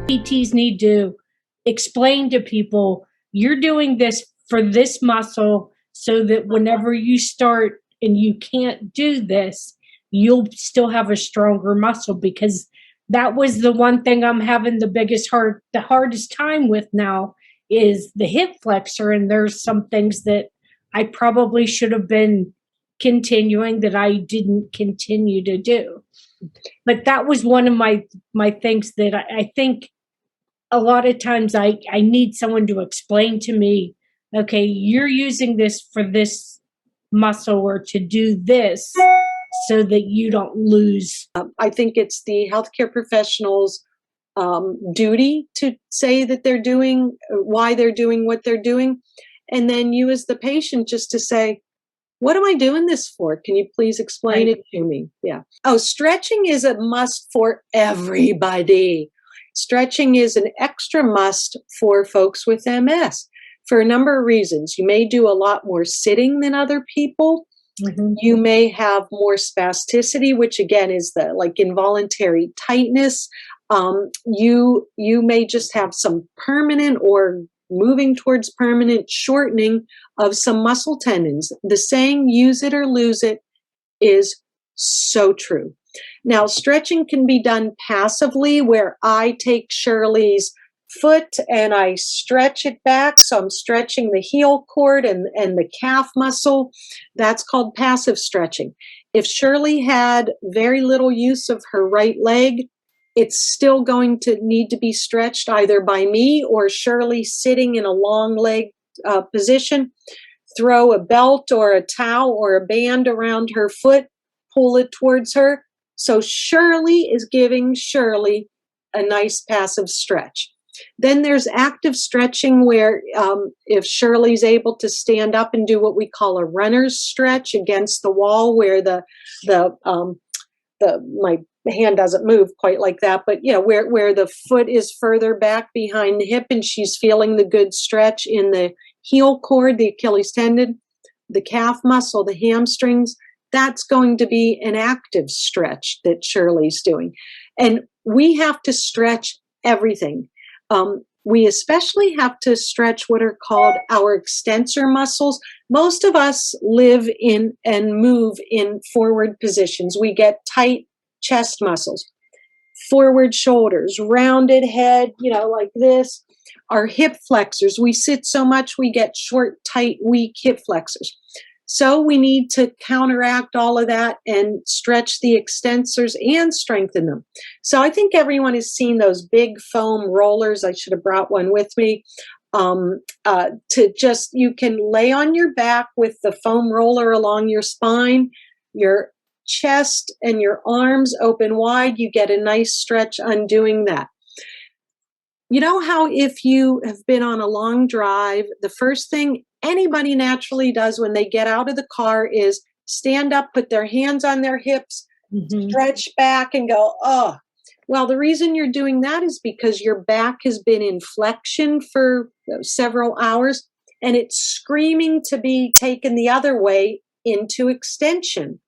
PTs need to explain to people, you're doing this for this muscle so that whenever you start and you can't do this, you'll still have a stronger muscle, because that was the one thing I'm having the hardest time with now is the hip flexor. And there's some things that I probably should have been continuing that I didn't continue to do. But that was one of my things that I think a lot of times I need someone to explain to me, okay, you're using this for this muscle or to do this so that you don't lose. I think it's the healthcare professionals' duty to say that they're doing, why they're doing what they're doing. And then you as the patient just to say, what am I doing this for? Can you please explain it to me? Yeah. Oh, stretching is a must for everybody. Stretching is an extra must for folks with MS for a number of reasons. You may do a lot more sitting than other people. Mm-hmm. You may have more spasticity, which again is the like involuntary tightness. You may just have some permanent or moving towards permanent shortening of some muscle tendons. The saying, use it or lose it, is so true. Now, stretching can be done passively, where I take Shirley's foot and I stretch it back. So I'm stretching the heel cord and the calf muscle. That's called passive stretching. If Shirley had very little use of her right leg, it's still going to need to be stretched either by me or Shirley sitting in a long leg position. Throw a belt or a towel or a band around her foot, pull it towards her. So Shirley is giving Shirley a nice passive stretch. Then there's active stretching where if Shirley's able to stand up and do what we call a runner's stretch against the wall, where my hand doesn't move quite like that, but you know, where the foot is further back behind the hip and she's feeling the good stretch in the heel cord, the Achilles tendon, the calf muscle, the hamstrings, that's going to be an active stretch that Shirley's doing. And we have to stretch everything. We especially have to stretch what are called our extensor muscles. Most of us live in and move in forward positions. We get tight chest muscles, forward shoulders, rounded head, you know, like this. Our hip flexors, we sit so much we get short, tight, weak hip flexors. So we need to counteract all of that and stretch the extensors and strengthen them. So I think everyone has seen those big foam rollers. I should have brought one with me. You can lay on your back with the foam roller along your spine, your chest and your arms open wide. You get a nice stretch undoing that. You know how if you have been on a long drive, the first thing anybody naturally does when they get out of the car is stand up, put their hands on their hips, mm-hmm. stretch back and go, oh. Well, the reason you're doing that is because your back has been in flexion for several hours and it's screaming to be taken the other way into extension.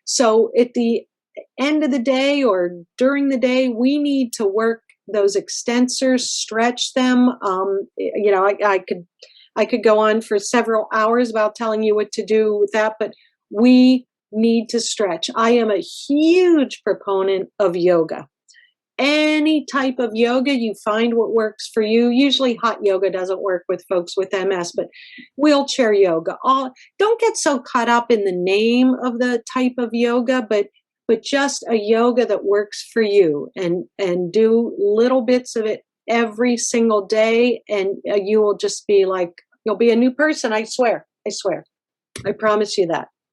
So at the end of the day or during the day, we need to work those extensors, stretch them. I could go on for several hours about telling you what to do with that, but we need to stretch. I am a huge proponent of yoga. Any type of yoga, you find what works for you. Usually hot yoga doesn't work with folks with MS, but wheelchair yoga. Don't get so caught up in the name of the type of yoga, but just a yoga that works for you, and do little bits of it every single day, and you will just be like, you'll be a new person. I swear. I promise you that.